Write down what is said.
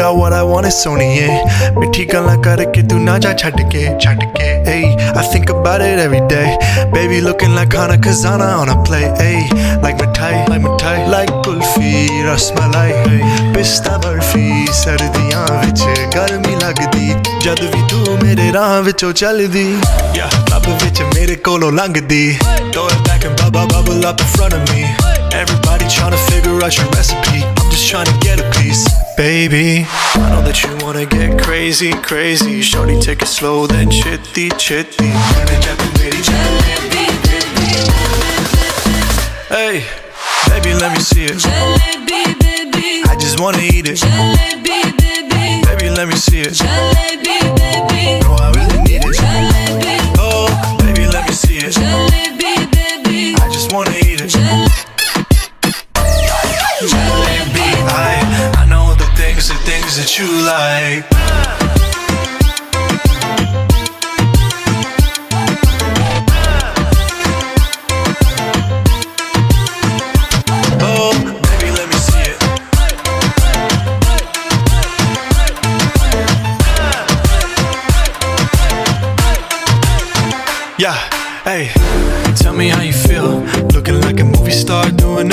got what I want is सोनिए मिठी गल्लां करके तू ना जा छड़ के Hey, I think about it every day. Baby looking like Hana Kazana on a plate. Hey, like mithai, like kulfi, rasmalai. Hey, pista barfi, sardiyan vich garmi lagdi. Jad vi tu mere raah vichon chaldi. Yeah, lab vich mere kolo langdi. Throw it back and bubble up in front of me. Everybody tryna figure out your recipe. I'm just tryna get a piece. Baby, I know that you wanna get crazy. Shorty, take it slow, then chitty. Hey, baby, let me see it. Jalebi, baby. I just wanna eat it. Jalebi, baby. Baby, let me see it. Jalebi, baby. No, I really need it. Jalebi. Oh, baby, let me see it. Jalebi, baby. I just wanna eat it. Jalebi. I know the things that you like. Oh, baby, let me see it. Yeah, hey, tell me how you feel. Looking like a movie star doing it.